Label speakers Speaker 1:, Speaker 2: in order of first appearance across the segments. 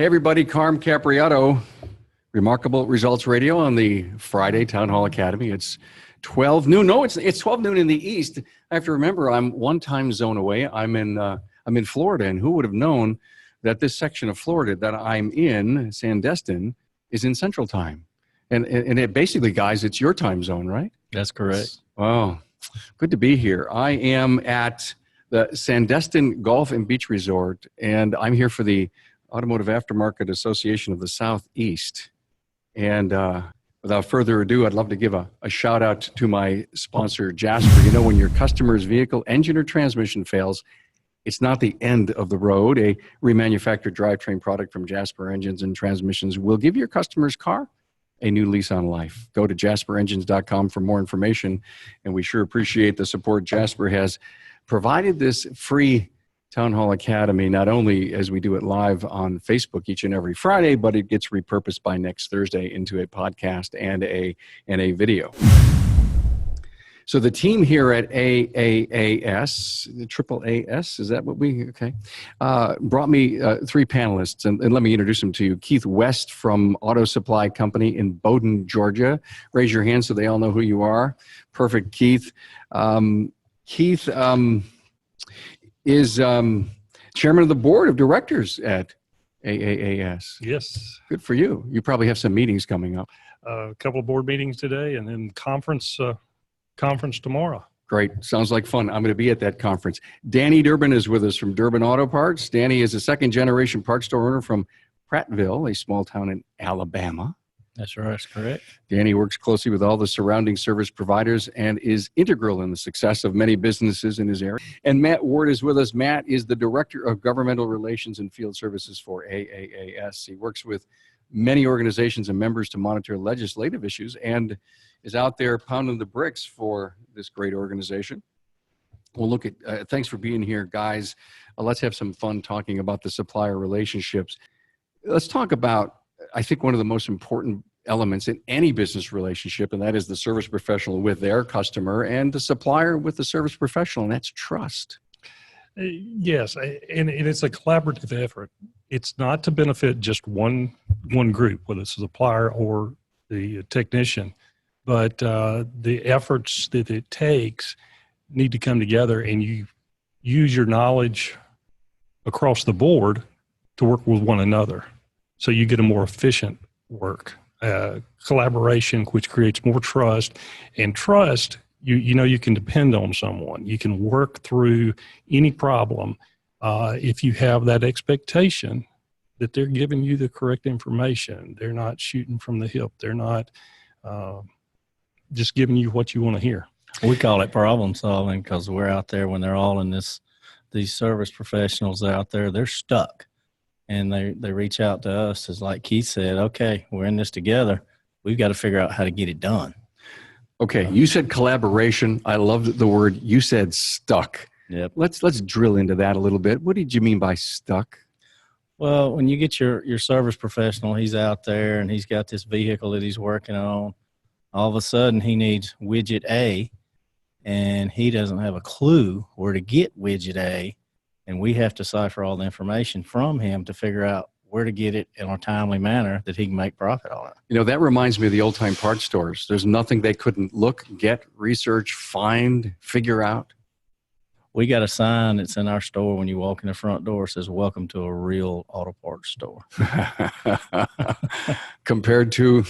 Speaker 1: everybody, Carm Capriotto, Remarkable Results Radio on the Friday Town Hall Academy. It's 12 noon. No, it's 12 noon in the East. I have to remember I'm one time zone away. I'm in Florida, and who would have known that this section of Florida that I'm in, Sandestin, is in Central Time. And it basically, guys, it's your time zone, right?
Speaker 2: That's correct.
Speaker 1: Wow. Good to be here. I am at the Sandestin Golf and Beach Resort, and I'm here for the Automotive Aftermarket Association of the Southeast. And without further ado, I'd love to give a shout out to my sponsor, Jasper. You know, when your customer's vehicle engine or transmission fails, it's not the end of the road. A remanufactured drivetrain product from Jasper Engines and Transmissions will give your customer's car a new lease on life. Go to jasperengines.com for more information, and we sure appreciate the support. Jasper has provided this free Town Hall Academy, not only as we do it live on Facebook each and every Friday, but it gets repurposed by next Thursday into a podcast and a video. So the team here at AAAS, the AAAS, is that what brought me three panelists, and let me introduce them to you. Keith West from Auto Supply Company in Bowdon, Georgia. Raise your hand so they all know who you are. Perfect, Keith. Keith is chairman of the board of directors at AAAS.
Speaker 3: Yes.
Speaker 1: Good for you. You probably have some meetings coming up.
Speaker 3: A couple of board meetings today, and then conference tomorrow.
Speaker 1: Great. Sounds like fun. I'm going to be at that conference. Danny Durbin is with us from Durbin Auto Parts. Danny is a second-generation parts store owner from Prattville, a small town in Alabama.
Speaker 2: That's right. That's correct.
Speaker 1: Danny works closely with all the surrounding service providers and is integral in the success of many businesses in his area. And Matt Ward is with us. Matt is the Director of Governmental Relations and Field Services for AAAS. He works with many organizations and members to monitor legislative issues and is out there pounding the bricks for this great organization. Well, look at, thanks for being here, guys. Let's have some fun talking about the supplier relationships. Let's talk about, I think, one of the most important elements in any business relationship, and that is the service professional with their customer and the supplier with the service professional, and that's trust.
Speaker 3: Yes, and it's a collaborative effort. It's not to benefit just one group, whether it's a supplier or the technician, but the efforts that it takes need to come together, and you use your knowledge across the board to work with one another. So you get a more efficient work, collaboration, which creates more trust. And trust, you know you can depend on someone. You can work through any problem if you have that expectation that they're giving you the correct information. They're not shooting from the hip. They're not just giving you what you want to hear.
Speaker 2: We call it problem solving because we're out there when they're all in these service professionals out there, they're stuck. And they reach out to us, as like Keith said, okay, we're in this together. We've got to figure out how to get it done.
Speaker 1: Okay, you said collaboration. I loved the word. You said stuck.
Speaker 2: Yep.
Speaker 1: Let's drill into that a little bit. What did you mean by stuck?
Speaker 2: Well, when you get your service professional, he's out there and he's got this vehicle that he's working on. All of a sudden, he needs widget A, and he doesn't have a clue where to get widget A. And we have to cipher all the information from him to figure out where to get it in a timely manner that he can make profit on it.
Speaker 1: You know, that reminds me of the old-time parts stores. There's nothing they couldn't look, get, research, find, figure out.
Speaker 2: We got a sign that's in our store when you walk in the front door says, "Welcome to a real auto parts store."
Speaker 1: Compared to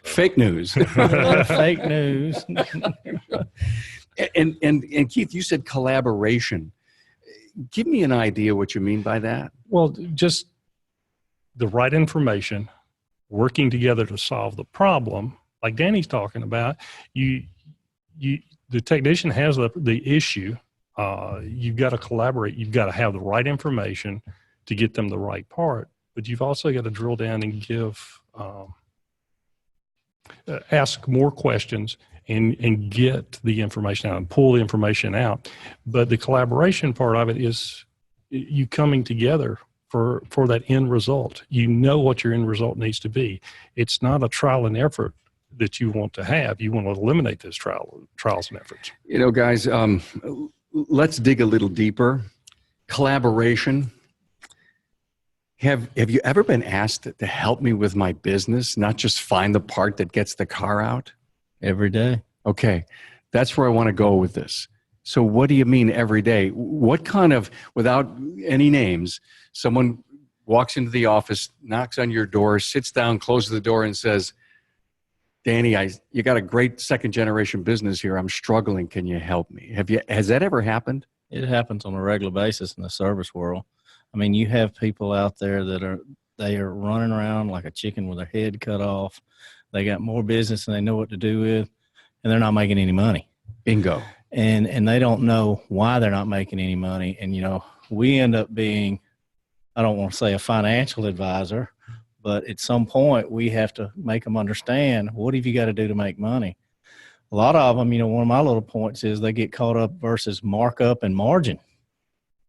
Speaker 1: fake news.
Speaker 2: Fake news.
Speaker 1: And Keith, you said collaboration. Give me an idea what you mean by that.
Speaker 3: Well, just the right information, working together to solve the problem, like Danny's talking about. The technician has the issue. You've got to collaborate. You've got to have the right information to get them the right part, but you've also got to drill down and ask more questions and get the information out and pull the information out. But the collaboration part of it is you coming together for that end result. You know what your end result needs to be. It's not a trial and effort that you want to have. You want to eliminate those trials and efforts.
Speaker 1: You know, guys, let's dig a little deeper. Collaboration. Have you ever been asked to help me with my business, not just find the part that gets the car out?
Speaker 2: Every day.
Speaker 1: Okay, that's where I want to go with this. So what do you mean every day? What kind of, without any names, someone walks into the office, knocks on your door, sits down, closes the door and says, Danny, you got a great second generation business here. I'm struggling. Can you help me? Has that ever happened?
Speaker 2: It happens on a regular basis in the service world. I mean, you have people out there they are running around like a chicken with their head cut off. They got more business than they know what to do with, and they're not making any money.
Speaker 1: Bingo.
Speaker 2: And they don't know why they're not making any money. And, you know, we end up being, I don't want to say a financial advisor, but at some point we have to make them understand, what have you got to do to make money? A lot of them, you know, one of my little points is they get caught up versus markup and margin.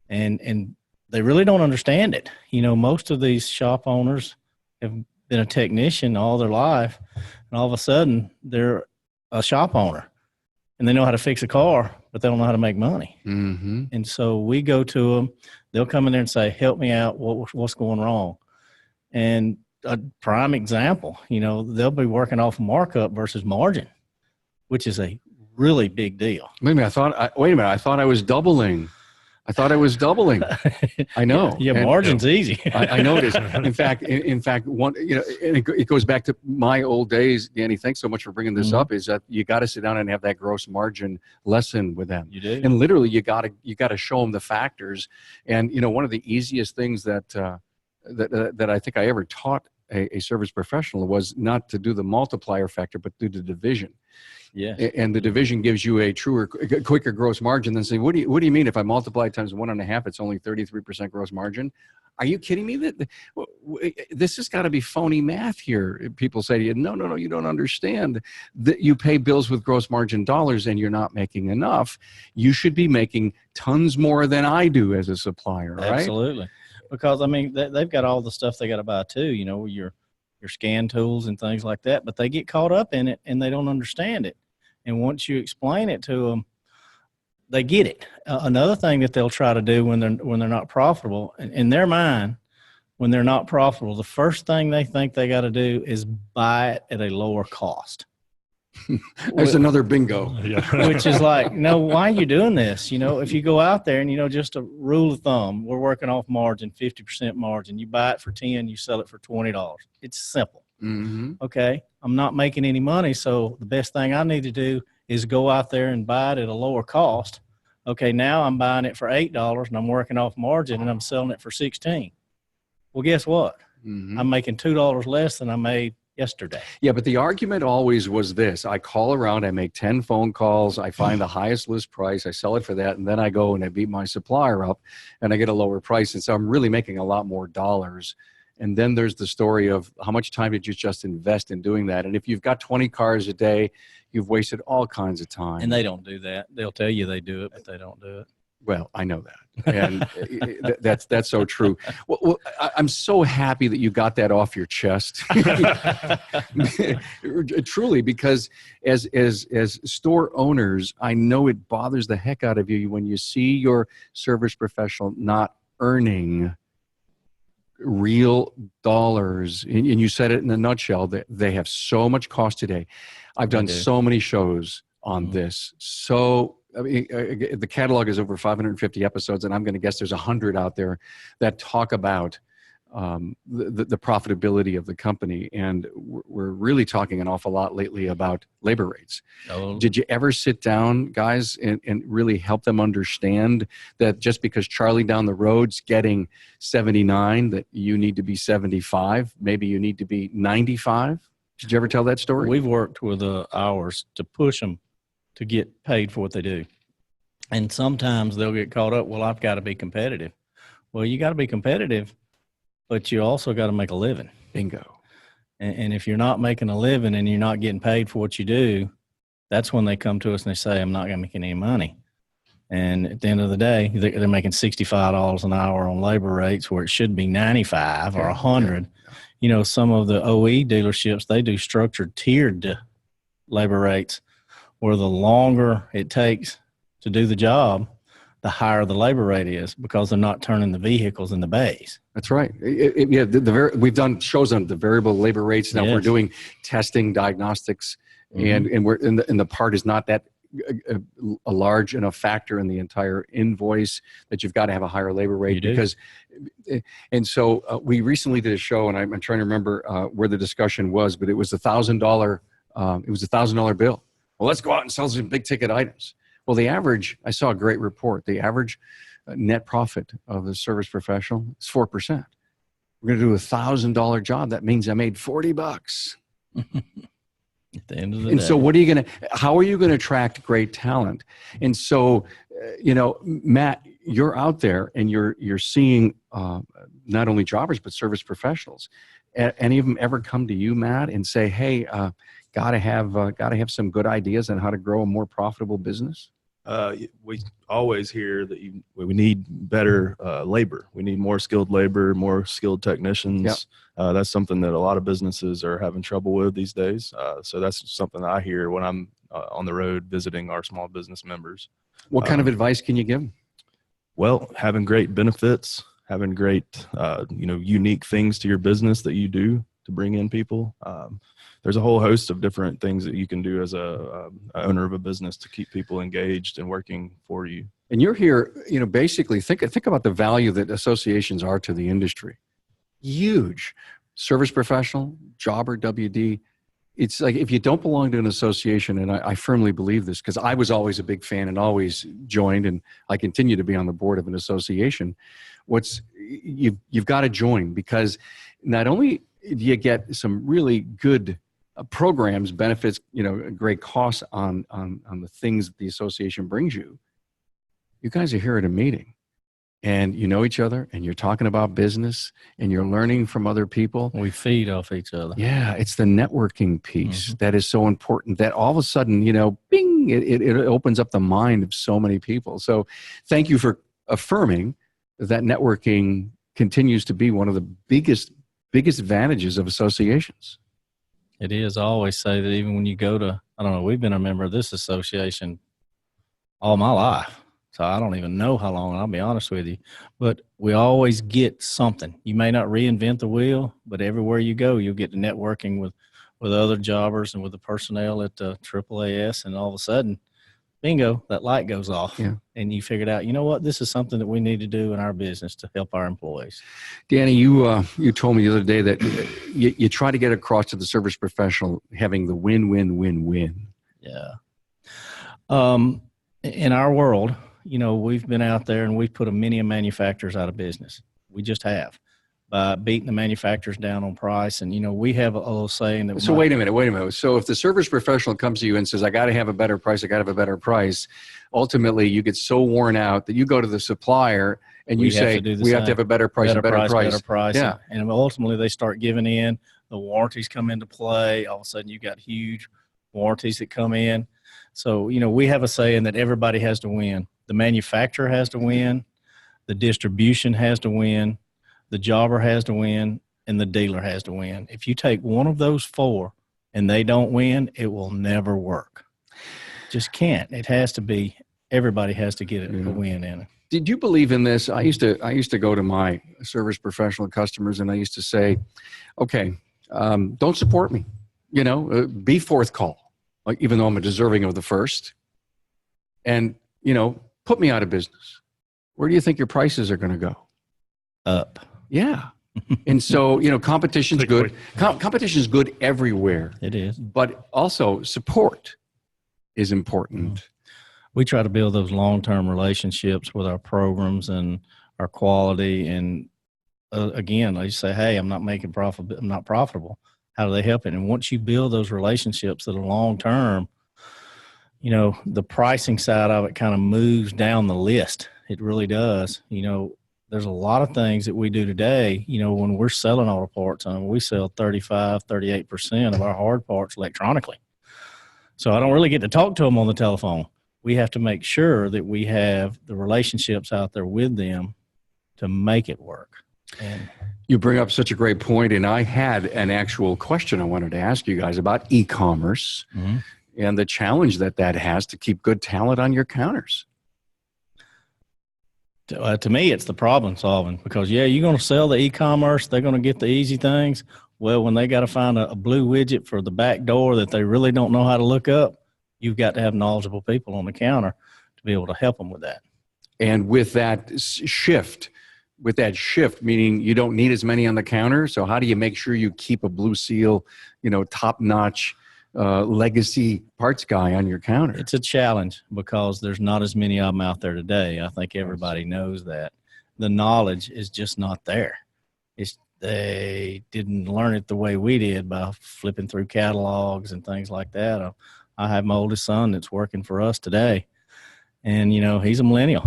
Speaker 2: And they really don't understand it. You know, most of these shop owners have been a technician all their life, and all of a sudden they're a shop owner and they know how to fix a car, but they don't know how to make money.
Speaker 1: Mm-hmm.
Speaker 2: And so we go to them, they'll come in there and say, help me out. What's going wrong? And a prime example, you know, they'll be working off markup versus margin, which is a really big deal.
Speaker 1: Wait a minute. I thought I was doubling. I know.
Speaker 2: Yeah,
Speaker 1: And
Speaker 2: margin's easy.
Speaker 1: I know it is. In fact, one, you know, and it goes back to my old days. Danny, thanks so much for bringing this up. Is that you got to sit down and have that gross margin lesson with them.
Speaker 2: You do.
Speaker 1: And literally, you got to show them the factors. And you know, one of the easiest things that I think I ever taught a service professional was not to do the multiplier factor, but do the division.
Speaker 2: Yes.
Speaker 1: And the division gives you a quicker gross margin than say, what do you mean if I multiply times 1.5, it's only 33% gross margin? Are you kidding me? This has got to be phony math here. People say to you, no, you don't understand that you pay bills with gross margin dollars and you're not making enough. You should be making tons more than I do as a supplier, right?
Speaker 2: Absolutely. Because, I mean, they've got all the stuff they got to buy too, you know, your scan tools and things like that, but they get caught up in it and they don't understand it. And once you explain it to them, they get it. Another thing that they'll try to do when they're not profitable, in their mind, when they're not profitable, the first thing they think they got to do is buy it at a lower cost.
Speaker 1: There's another bingo.
Speaker 2: Which is like, no, why are you doing this? You know, if you go out there and, you know, just a rule of thumb, we're working off margin, 50% margin. You buy it for 10, you sell it for $20. It's simple.
Speaker 1: Mm-hmm.
Speaker 2: Okay. I'm not making any money. So the best thing I need to do is go out there and buy it at a lower cost. Okay. Now I'm buying it for $8 and I'm working off margin and I'm selling it for 16. Well, guess what?
Speaker 1: Mm-hmm.
Speaker 2: I'm making $2 less than I made yesterday.
Speaker 1: Yeah, but the argument always was this. I call around, I make 10 phone calls, I find the highest list price, I sell it for that, and then I go and I beat my supplier up and I get a lower price. And so I'm really making a lot more dollars. And then there's the story of how much time did you just invest in doing that? And if you've got 20 cars a day, you've wasted all kinds of time.
Speaker 2: And they don't do that. They'll tell you they do it, but they don't do it.
Speaker 1: Well, I know that, and that's so true. Well, I'm so happy that you got that off your chest, truly, because as store owners, I know it bothers the heck out of you when you see your service professional not earning real dollars. And you said it in a nutshell that they have so much cost today. I've done so many shows on this. So. I mean, the catalog is over 550 episodes, and I'm going to guess there's 100 out there that talk about the profitability of the company. And we're really talking an awful lot lately about labor rates.
Speaker 2: Oh.
Speaker 1: Did you ever sit down, guys, and really help them understand that just because Charlie down the road's getting 79, that you need to be 75, maybe you need to be 95? Did you ever tell that story?
Speaker 2: We've worked with hours to push them to get paid for what they do. And sometimes they'll get caught up, well, I've got to be competitive. Well, you got to be competitive, but you also got to make a living.
Speaker 1: Bingo.
Speaker 2: And if you're not making a living and you're not getting paid for what you do, that's when they come to us and they say, I'm not going to make any money. And at the end of the day, they're making $65 an hour on labor rates where it should be 95 or 100. Yeah. You know, some of the OE dealerships, they do structured tiered labor rates, where the longer it takes to do the job, the higher the labor rate is, because they're not turning the vehicles in the bays.
Speaker 1: That's right. Yeah, we've done shows on the variable labor rates. Now we're
Speaker 2: Yes.
Speaker 1: doing testing, diagnostics,
Speaker 2: Mhm.
Speaker 1: and we're and the part is not that a large enough factor in the entire invoice that you've got to have a higher labor rate
Speaker 2: You do.
Speaker 1: because. And so we recently did a show, and I'm trying to remember where the discussion was, but it was $1,000. It was $1,000 bill. Well, let's go out and sell some big ticket items. Well, the average, I saw a great report. The average net profit of a service professional is 4%. We're going to do $1,000 job. That means I made $40.
Speaker 2: At the end of the
Speaker 1: And
Speaker 2: day.
Speaker 1: so how are you going to attract great talent? And so, Matt, you're out there and you're seeing not only jobbers, but service professionals. Any of them ever come to you, Matt, and say, hey, gotta have some good ideas on how to grow a more profitable business?
Speaker 4: We always hear that we need better labor. We need more skilled labor, more skilled technicians.
Speaker 1: Yep.
Speaker 4: That's something that a lot of businesses are having trouble with these days. So that's something that I hear when I'm on the road visiting our small business members.
Speaker 1: What kind of advice can you give them?
Speaker 4: Well, having great benefits, having great, unique things to your business that you do to bring in people. There's a whole host of different things that you can do as a owner of a business to keep people engaged and working for you.
Speaker 1: And you're here, basically think about the value that associations are to the industry. Huge. Service professional, jobber, WD. It's like if you don't belong to an association, and I firmly believe this because I was always a big fan and always joined, and I continue to be on the board of an association. You've got to join, because not only do you get some really good programs, benefits, great costs on the things that the association brings you. You guys are here at a meeting and you know each other and you're talking about business and you're learning from other people.
Speaker 2: We feed off each other.
Speaker 1: Yeah, it's the networking piece that is so important that all of a sudden, bing, it opens up the mind of so many people. So thank you for affirming that networking continues to be one of the biggest advantages of associations.
Speaker 2: It is. I always say that even when you go to, I don't know, we've been a member of this association all my life. So I don't even know how long, I'll be honest with you. But we always get something. You may not reinvent the wheel, but everywhere you go, you'll get to networking with other jobbers and with the personnel at AAAS. And all of a sudden, bingo, that light goes off.
Speaker 1: Yeah.
Speaker 2: And you figured out, you know what, this is something that we need to do in our business to help our employees.
Speaker 1: Danny, you told me the other day that you try to get across to the service professional having the win-win-win-win.
Speaker 2: Yeah. In our world, we've been out there and we've put many manufacturers out of business. We just have, by beating the manufacturers down on price. And, we have a little saying that.
Speaker 1: So wait a minute. So if the service professional comes to you and says, I got to have a better price, ultimately you get so worn out that you go to the supplier and you say, we have to have a better price, better price.
Speaker 2: Yeah. And ultimately they start giving in. The warranties come into play. All of a sudden you got huge warranties that come in. So, we have a saying that everybody has to win. The manufacturer has to win. The distribution has to win. The jobber has to win, and the dealer has to win. If you take one of those four and they don't win, it will never work. Just can't. It has to be, everybody has to get a win in it.
Speaker 1: Did you believe in this? I used to go to my service professional customers and I used to say, okay, don't support me, be fourth call, like, even though I'm deserving of the first, and, put me out of business. Where do you think your prices are going to go?
Speaker 2: Up.
Speaker 1: Yeah. And so, competition's good. Competition is good everywhere.
Speaker 2: It is.
Speaker 1: But also support is important.
Speaker 2: We try to build those long-term relationships with our programs and our quality. And again, they say, hey, I'm not making profit. I'm not profitable. How do they help it? And once you build those relationships that are long-term, the pricing side of it kind of moves down the list. It really does. There's a lot of things that we do today, when we're selling auto parts, we sell 38% of our hard parts electronically. So I don't really get to talk to them on the telephone. We have to make sure that we have the relationships out there with them to make it work. And
Speaker 1: you bring up such a great point, and I had an actual question I wanted to ask you guys about e-commerce and the challenge that has to keep good talent on your counters.
Speaker 2: To me, it's the problem solving because, yeah, you're going to sell the e-commerce. They're going to get the easy things. Well, when they got to find a blue widget for the back door that they really don't know how to look up, you've got to have knowledgeable people on the counter to be able to help them with that.
Speaker 1: And with that shift, meaning you don't need as many on the counter. So how do you make sure you keep a Blue Seal, top-notch legacy parts guy on your counter?
Speaker 2: It's a challenge because there's not as many of them out there today. I think everybody knows that. The knowledge is just not there. They didn't learn it the way we did by flipping through catalogs and things like that. I have my oldest son that's working for us today, and, he's a millennial,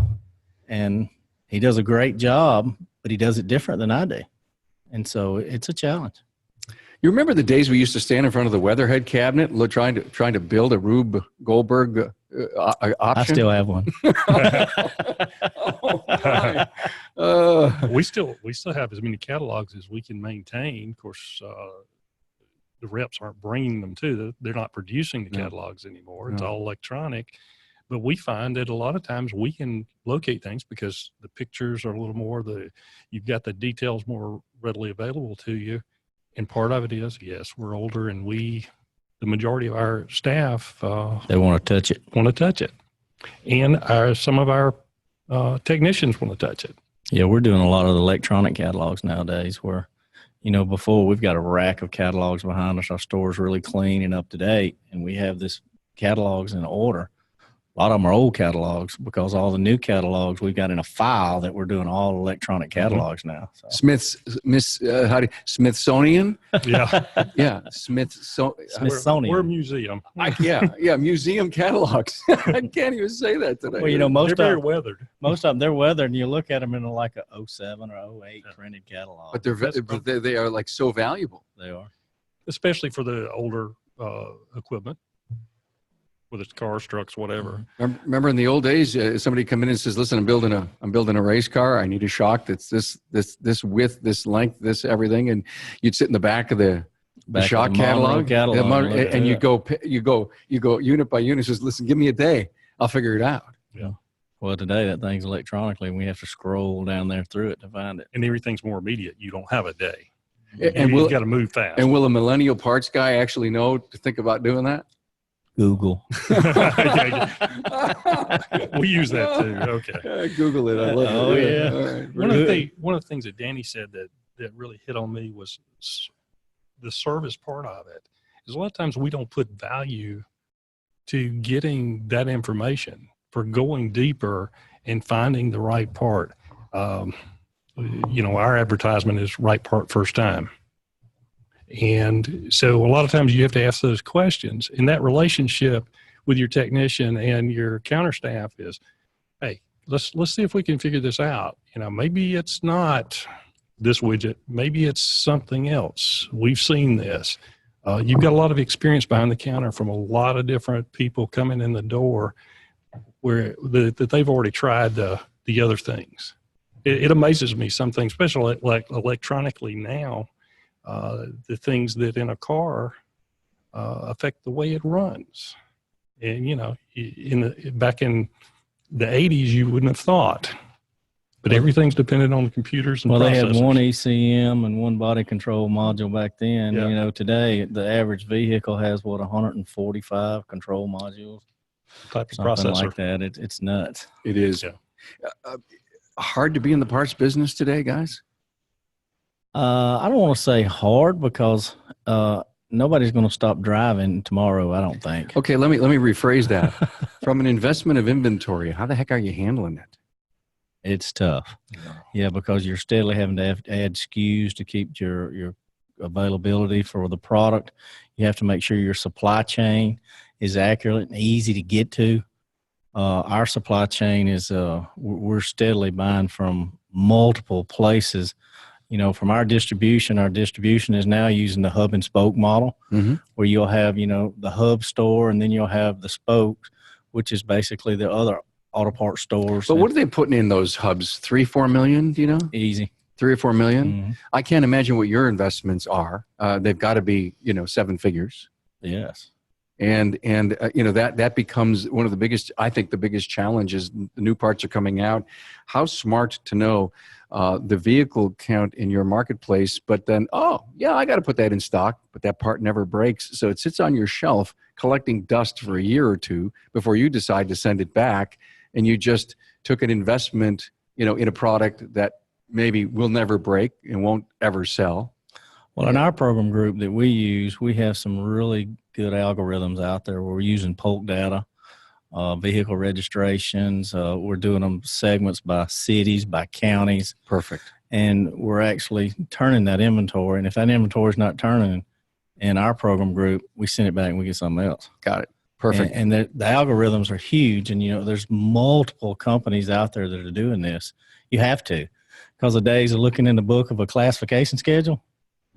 Speaker 2: and he does a great job, but he does it different than I do. And so it's a challenge.
Speaker 1: You remember the days we used to stand in front of the Weatherhead cabinet trying to build a Rube Goldberg option?
Speaker 2: I still have one.
Speaker 1: Oh, my.
Speaker 3: We still have as many catalogs as we can maintain. Of course, the reps aren't bringing them they're not producing the catalogs anymore. It's all electronic. But we find that a lot of times we can locate things because the pictures are a little more, you've got the details more readily available to you. And part of it is, yes, we're older, and the majority of our staff,
Speaker 2: They want to touch it.
Speaker 3: And some of our technicians want to touch it.
Speaker 2: Yeah, we're doing a lot of electronic catalogs nowadays where, before we've got a rack of catalogs behind us. Our store's really clean and up to date, and we have this catalogs in order. A lot of them are old catalogs because all the new catalogs we've got in a file that we're doing all electronic catalogs now. So.
Speaker 1: Smithsonian?
Speaker 3: Yeah.
Speaker 1: Yeah,
Speaker 2: Smithsonian.
Speaker 3: We're a museum.
Speaker 1: museum catalogs. I can't even say that today.
Speaker 2: Well,
Speaker 3: They're very weathered.
Speaker 2: most of them, they're weathered, and you look at them in like a 07 or 08 printed catalog.
Speaker 1: But they are like so valuable.
Speaker 2: They are.
Speaker 3: Especially for the older equipment, whether it's cars, trucks, whatever.
Speaker 1: Remember in the old days, somebody come in and says, "Listen, I'm building a race car. I need a shock that's this width, this length, this everything." And you'd sit in the back of the shock catalog, and you go unit by unit. Says, "Listen, give me a day. I'll figure it out."
Speaker 3: Yeah.
Speaker 2: Well, today that thing's electronically, and we have to scroll down there through it to find it.
Speaker 3: And everything's more immediate. You don't have a day.
Speaker 1: And
Speaker 3: You've got to move fast.
Speaker 1: And will a millennial parts guy actually know to think about doing that?
Speaker 2: Google.
Speaker 3: We use that too. Okay.
Speaker 1: Google it. I love it.
Speaker 2: Oh, yeah.
Speaker 1: All right.
Speaker 3: One of the things that Danny said that really hit on me was the service part of it. Is a lot of times we don't put value to getting that information, for going deeper and finding the right part. Our advertisement is right part first time. And so a lot of times you have to ask those questions. And that relationship with your technician and your counter staff is, hey, let's see if we can figure this out. Maybe it's not this widget. Maybe it's something else. We've seen this. You've got a lot of experience behind the counter from a lot of different people coming in the door where that they've already tried the other things. It amazes me, some things, especially like electronically now, the things that in a car affect the way it runs. And, back in the 80s, you wouldn't have thought. But everything's dependent on the computers and processors.
Speaker 2: They had one ECM and one body control module back then.
Speaker 3: Yeah.
Speaker 2: Today the average vehicle has 145 control modules.
Speaker 3: Type of
Speaker 2: Something
Speaker 3: processor.
Speaker 2: like that. It's nuts.
Speaker 1: It is.
Speaker 3: Yeah.
Speaker 1: Hard to be in the parts business today, guys?
Speaker 2: I don't want to say hard because nobody's going to stop driving tomorrow, I don't think.
Speaker 1: Okay, let me rephrase that. From an investment of inventory, how the heck are you handling it?
Speaker 2: It's tough. Yeah, because you're steadily having to add SKUs to keep your availability for the product. You have to make sure your supply chain is accurate and easy to get to. Our supply chain is we're steadily buying from multiple places. From our distribution is now using the hub and spoke model, where you'll have, the hub store, and then you'll have the spokes, which is basically the other auto parts stores.
Speaker 1: But what are they putting in those hubs? 3-4 million, do you know?
Speaker 2: Easy.
Speaker 1: 3 or 4 million?
Speaker 2: Mm-hmm.
Speaker 1: I can't imagine what your investments are. They've got to be, 7 figures.
Speaker 2: Yes.
Speaker 1: And you know, that becomes one of the biggest, I think the biggest challenge is the new parts are coming out. How smart to know the vehicle count in your marketplace, but then, oh yeah, I got to put that in stock, but that part never breaks. So it sits on your shelf collecting dust for a year or two before you decide to send it back. And you just took an investment, you know, in a product that maybe will never break and won't ever sell.
Speaker 2: Well, in our program group that we use, we have some really good algorithms out there where we're using polk data, vehicle registrations. We're doing them segments by cities, by counties.
Speaker 1: Perfect.
Speaker 2: And we're actually turning that inventory. And if that inventory is not turning in our program group, we send it back and we get something else.
Speaker 1: Got it. Perfect.
Speaker 2: And the algorithms are huge. And, you know, there's multiple companies out there that are doing this. You have to, because the days of looking in the book of a classification schedule,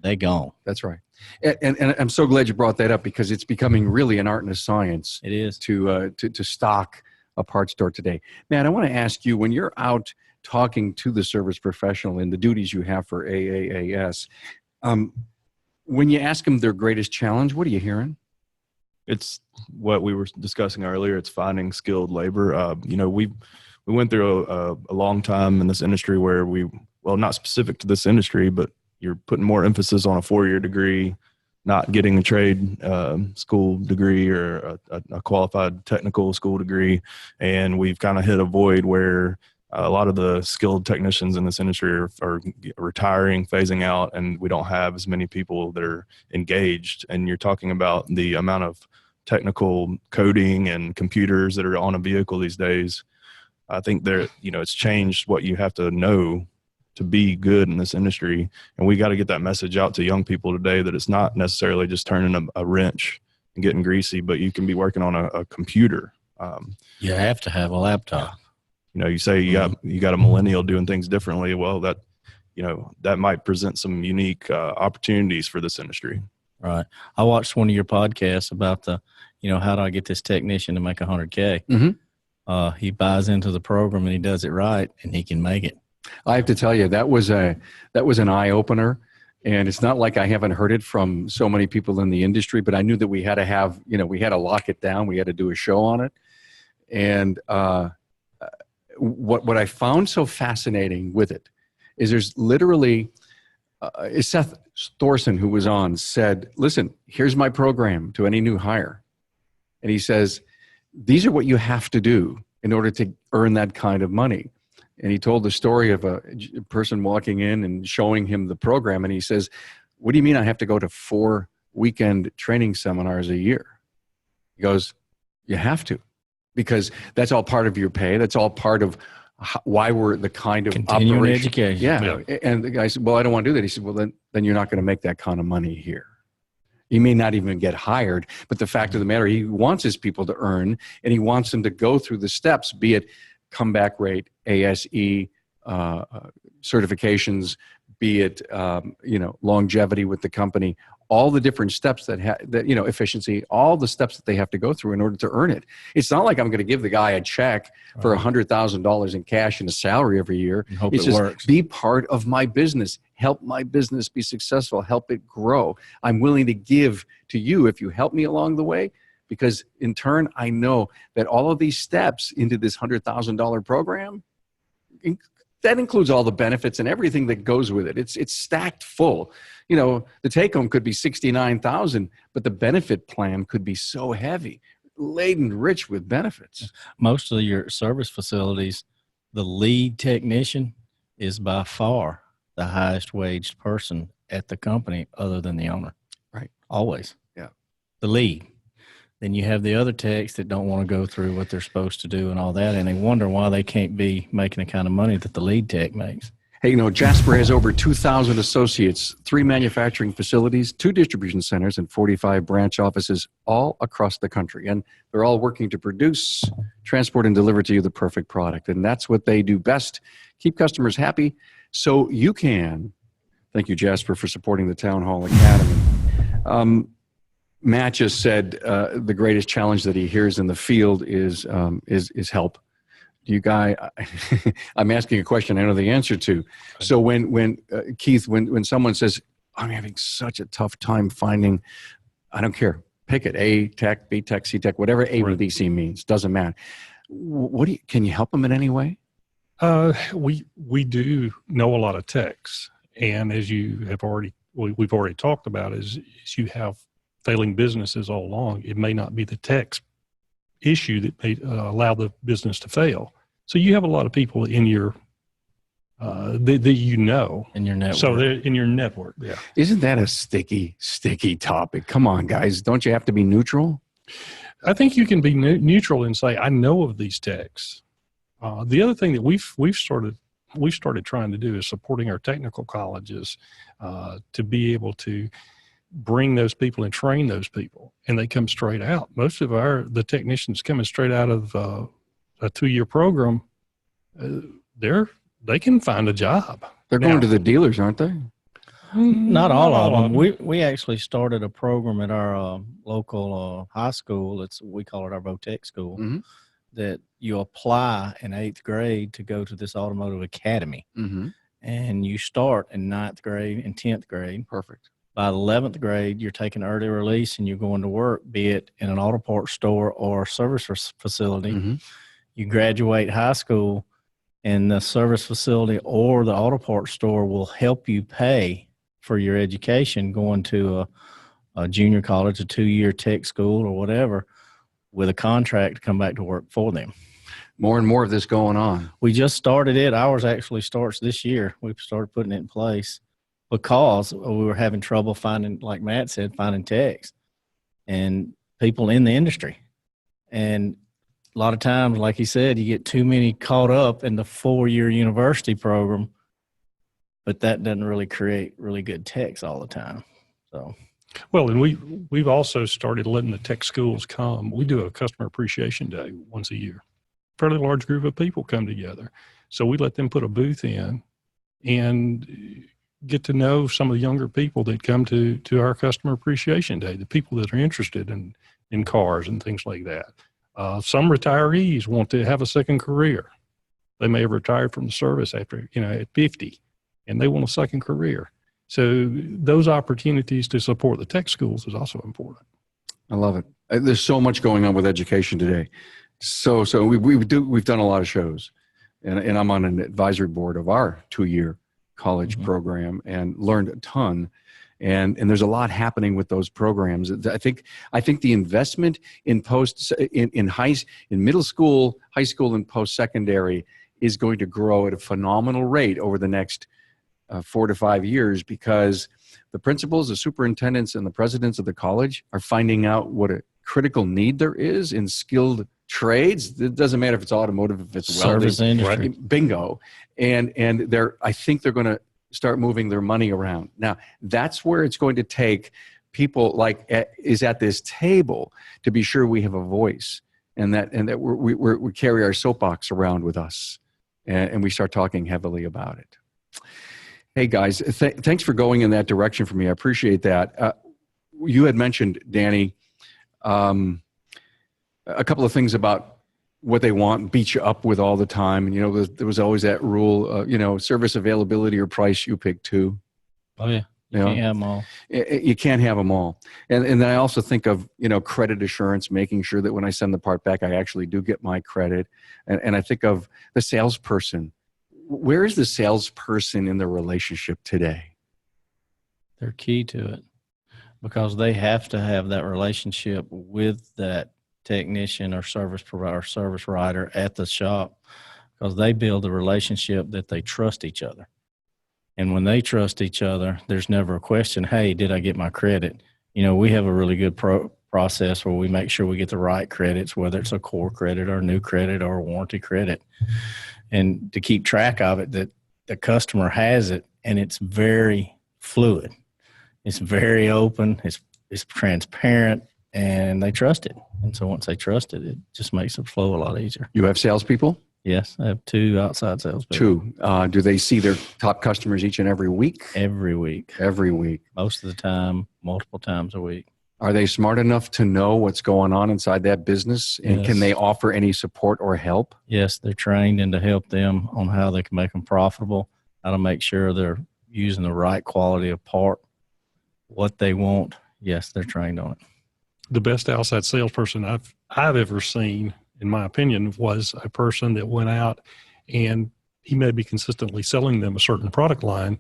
Speaker 2: they gone.
Speaker 1: That's right. And I'm so glad you brought that up, because it's becoming really an art and a science.
Speaker 2: It is.
Speaker 1: To stock a parts store today. Matt, I want to ask you, when you're out talking to the service professional and the duties you have for AAAS, when you ask them their greatest challenge, what are you hearing?
Speaker 4: It's what we were discussing earlier. It's finding skilled labor. You know, we went through a long time in this industry where well, not specific to this industry, but you're putting more emphasis on a 4-year degree, not getting a trade school degree or a qualified technical school degree. And we've kind of hit a void where a lot of the skilled technicians in this industry are retiring, phasing out, and we don't have as many people that are engaged. And you're talking about the amount of technical coding and computers that are on a vehicle these days. I think it's changed what you have to know to be good in this industry. And we got to get that message out to young people today that it's not necessarily just turning a wrench and getting greasy, but you can be working on a computer.
Speaker 2: You have to have a laptop.
Speaker 4: You know, you say you got a millennial doing things differently. Well, that might present some unique opportunities for this industry.
Speaker 2: Right. I watched one of your podcasts about how do I get this technician to make 100K?
Speaker 1: Mm-hmm.
Speaker 2: He buys into the program and he does it right, and he can make it.
Speaker 1: I have to tell you, that was an eye opener, and it's not like I haven't heard it from so many people in the industry, but I knew that we had to lock it down. We had to do a show on it. And what I found so fascinating with it is there's literally Seth Thorson, who was on, said, listen, here's my program to any new hire. And he says, these are what you have to do in order to earn that kind of money. And he told the story of a person walking in and showing him the program. And he says, what do you mean I have to go to 4 weekend training seminars a year? He goes, you have to, because that's all part of your pay. That's all part of why we're the kind of
Speaker 2: continuing
Speaker 1: operation.
Speaker 2: education.
Speaker 1: Yeah. And the guy said, well, I don't want to do that. He said, well, then you're not going to make that kind of money here. You may not even get hired, but the fact of the matter, he wants his people to earn, and he wants them to go through the steps, be it comeback rate, ASE, certifications, be it longevity with the company, all the different steps that efficiency, all the steps that they have to go through in order to earn it. It's not like I'm going to give the guy a check for $100,000 in cash and a salary every year.
Speaker 2: And hope
Speaker 1: it's
Speaker 2: it
Speaker 1: just
Speaker 2: works.
Speaker 1: Be part of my business, help my business be successful, help it grow. I'm willing to give to you if you help me along the way. Because in turn, I know that all of these steps into this $100,000 program, that includes all the benefits and everything that goes with it. It's stacked full. You know, the take home could be $69,000, but the benefit plan could be so heavy, laden rich with benefits.
Speaker 2: Most of your service facilities, the lead technician is by far the highest waged person at the company other than the owner.
Speaker 1: Right.
Speaker 2: Always.
Speaker 1: Yeah.
Speaker 2: The lead. Then you have the other techs that don't want to go through what they're supposed to do and all that, and they wonder why they can't be making the kind of money that the lead tech makes.
Speaker 1: Hey, Jasper has over 2,000 associates, 3 manufacturing facilities, 2 distribution centers, and 45 branch offices all across the country. And they're all working to produce, transport, and deliver to you the perfect product. And that's what they do best, keep customers happy so you can. Thank you, Jasper, for supporting the Town Hall Academy. Matt just said the greatest challenge that he hears in the field is help. You guys, I'm asking a question I know the answer to. So when Keith, when someone says, I'm having such a tough time finding, I don't care, Pick it, A Tech, B Tech, C Tech, whatever A,
Speaker 3: Right.
Speaker 1: B, C means, doesn't matter. Can you help them in any way?
Speaker 3: We do know a lot of techs, and as you have we've already talked about, is you have failing businesses all along. It may not be the tech's issue that may allow the business to fail. So you have a lot of people in your that you know.
Speaker 2: In your network.
Speaker 3: So they're in your network. Yeah.
Speaker 1: Isn't that a sticky topic? Come on, guys. Don't you have to be neutral?
Speaker 3: I think you can be neutral and say, I know of these techs. The other thing that we've started trying to do is supporting our technical colleges to be able to bring those people and train those people, and they come straight out. Most of the technicians coming straight out of a 2-year program, they can find a job.
Speaker 1: They're going to the dealers, aren't they?
Speaker 2: Not all of them. We actually started a program at our local high school. We call it our VOTEC school.
Speaker 1: Mm-hmm.
Speaker 2: That you apply in 8th grade to go to this automotive academy,
Speaker 1: Mm-hmm.
Speaker 2: and you start in 9th grade and 10th grade.
Speaker 1: Perfect.
Speaker 2: By 11th grade, you're taking early release and you're going to work, be it in an auto parts store or a service facility.
Speaker 1: Mm-hmm.
Speaker 2: You graduate high school, and the service facility or the auto parts store will help you pay for your education going to a junior college, a 2-year tech school or whatever, with a contract to come back to work for them.
Speaker 1: More and more of this going on.
Speaker 2: We just started it. Ours actually starts this year. We've started putting it in place because we were having trouble finding, like Matt said, finding techs and people in the industry. And a lot of times, like he said, you get too many caught up in the 4-year university program, but that doesn't really create really good techs all the time. So,
Speaker 3: Well, and we've also started letting the tech schools come. We do a customer appreciation day once a year. Fairly large group of people come together. So we let them put a booth in and get to know some of the younger people that come to our customer appreciation day, the people that are interested in cars and things like that. Some retirees want to have a second career. They may have retired from the service after, at 50, and they want a second career. So those opportunities to support the tech schools is also important.
Speaker 1: I love it. There's so much going on with education today. So we've done a lot of shows, and I'm on an advisory board of our 2-year college program and learned a ton. And there's a lot happening with those programs. I think the investment in middle school, high school, and post-secondary is going to grow at a phenomenal rate over the next 4 to 5 years, because the principals, the superintendents, and the presidents of the college are finding out what a critical need there is in skilled trades. It doesn't matter if it's automotive, if it's
Speaker 2: service
Speaker 1: welding,
Speaker 2: industry.
Speaker 1: bingo. And I think they're going to start moving their money around. Now, that's where it's going to take people like is at this table to be sure we have a voice, and that we carry our soapbox around with us, and we start talking heavily about it. Hey guys, thanks for going in that direction for me. I appreciate that. You had mentioned, Danny, a couple of things about what they want, beat you up with all the time. And, there was always that rule, service availability or price, you pick 2.
Speaker 2: Oh, yeah. You can't have them all.
Speaker 1: You can't have them all. And then I also think of, credit assurance, making sure that when I send the part back, I actually do get my credit. And I think of the salesperson. Where is the salesperson in the relationship today?
Speaker 2: They're key to it because they have to have that relationship with that technician or service provider or service writer at the shop, because they build a relationship that they trust each other. And when they trust each other, there's never a question, hey, did I get my credit? We have a really good process where we make sure we get the right credits, whether it's a core credit or a new credit or a warranty credit, and to keep track of it, that the customer has it, and it's very fluid. It's very open. It's transparent, and they trust it. And so once they trust it, it just makes it flow a lot easier.
Speaker 1: You have salespeople?
Speaker 2: Yes, I have 2 outside salespeople.
Speaker 1: 2. Do they see their top customers each and every week?
Speaker 2: Every week.
Speaker 1: Every week.
Speaker 2: Most of the time, multiple times a week.
Speaker 1: Are they smart enough to know what's going on inside that business? And
Speaker 2: Yes.
Speaker 1: Can they offer any support or help?
Speaker 2: Yes, they're trained and to help them on how they can make them profitable, how to make sure they're using the right quality of part, what they want. Yes, they're trained on it.
Speaker 3: the best outside salesperson I've ever seen, in my opinion, was a person that went out and he may be consistently selling them a certain product line,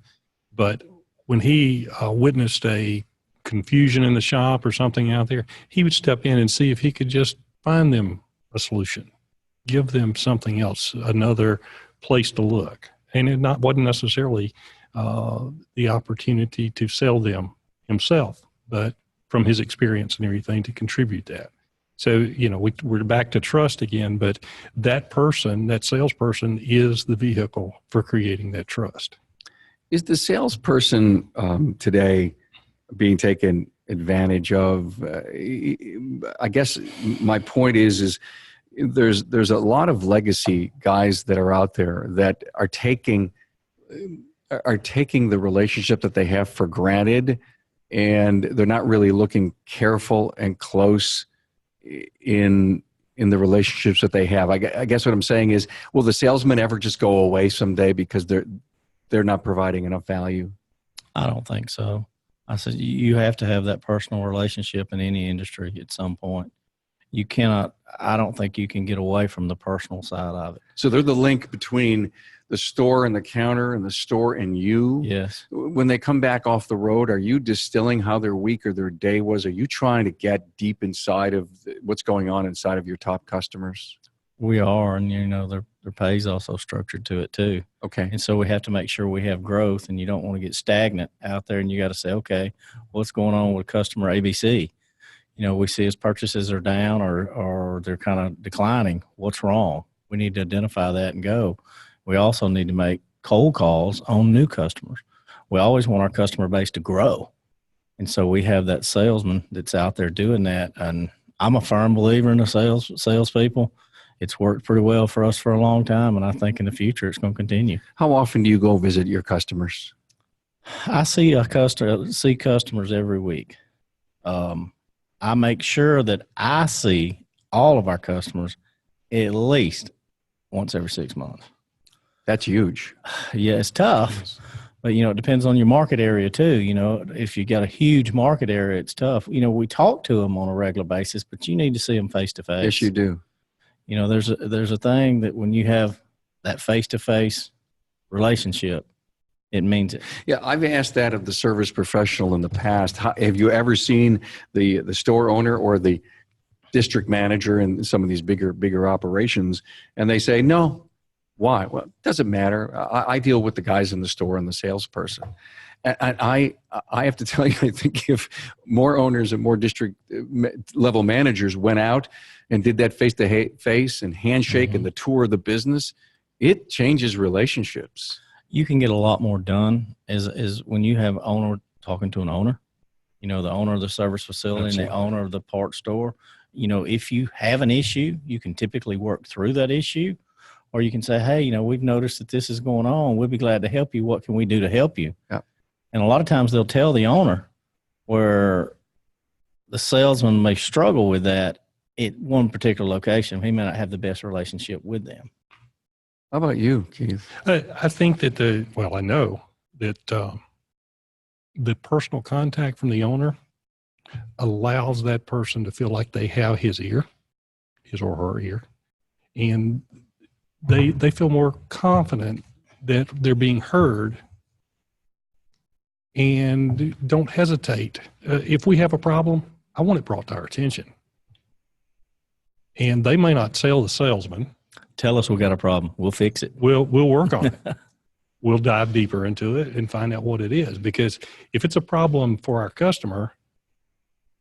Speaker 3: but when he witnessed a confusion in the shop or something out there, he would step in and see if he could just find them a solution, give them something else, another place to look. And it wasn't necessarily the opportunity to sell them himself, but from his experience and everything to contribute that. So, you know, we're back to trust again, but that person, that salesperson, is the vehicle for creating that trust.
Speaker 1: Is the salesperson today being taken advantage of? I guess my point is there's a lot of legacy guys that are out there that are taking the relationship that they have for granted, and they're not really looking careful and close in the relationships that they have. I guess what I'm saying is, will the salesman ever just go away someday because they're not providing enough value?
Speaker 2: I don't think so. I said you have to have that personal relationship in any industry at some point. You cannot, I don't think you can get away from the personal side of it.
Speaker 1: So they're the link between the store and the counter and the store and you.
Speaker 2: Yes.
Speaker 1: When they come back off the road, are you distilling how their week or their day was? Are you trying to get deep inside of what's going on inside of your top customers?
Speaker 2: We are, and you know, their pay is also structured to it too.
Speaker 1: Okay.
Speaker 2: And so we have to make sure we have growth, and you don't want to get stagnant out there, and you got to say, okay, what's going on with customer ABC? You know, we see his purchases are down or they're kind of declining. What's wrong? We need to identify that and go. We also need to make cold calls on new customers. We always want our customer base to grow. And so we have that salesman that's out there doing that. And I'm a firm believer in the salespeople. It's worked pretty well for us for a long time, and I think in the future it's going to continue.
Speaker 1: How often do you go visit your customers?
Speaker 2: I see customers every week. I make sure that I see all of our customers at least once every 6 months.
Speaker 1: That's huge.
Speaker 2: Yeah, it's tough, but you know, it depends on your market area too. You know, if you got a huge market area, it's tough. You know, we talk to them on a regular basis, but you need to see them face to face.
Speaker 1: Yes, you do.
Speaker 2: You know, there's a thing that when you have that face-to-face relationship, it means it.
Speaker 1: Yeah, I've asked that of the service professional in the past. Have you ever seen the store owner or the district manager in some of these bigger operations? And they say, no. Why? Well, it doesn't matter. I deal with the guys in the store and the salesperson. And I have to tell you, I think if more owners and more district level managers went out and did that face-to-face and handshake and the tour of the business, it changes relationships.
Speaker 2: You can get a lot more done as when you have owner talking to an owner, you know, the owner of the service facility and the owner of the parts store. You know, if you have an issue, you can typically work through that issue, or you can say, hey, you know, we've noticed that this is going on. We'll be glad to help you. What can we do to help you?
Speaker 1: Yeah.
Speaker 2: And a lot of times they'll tell the owner where the salesman may struggle with that at one particular location. He may not have the best relationship with them.
Speaker 1: How about you, Keith?
Speaker 3: I think that I know that the personal contact from the owner allows that person to feel like they have his or her ear, and they feel more confident that they're being heard, and don't hesitate. If we have a problem, I want it brought to our attention. And they may not sell the salesman.
Speaker 2: Tell us we got a problem. We'll fix it.
Speaker 3: We'll work on it. We'll dive deeper into it and find out what it is. Because if it's a problem for our customer,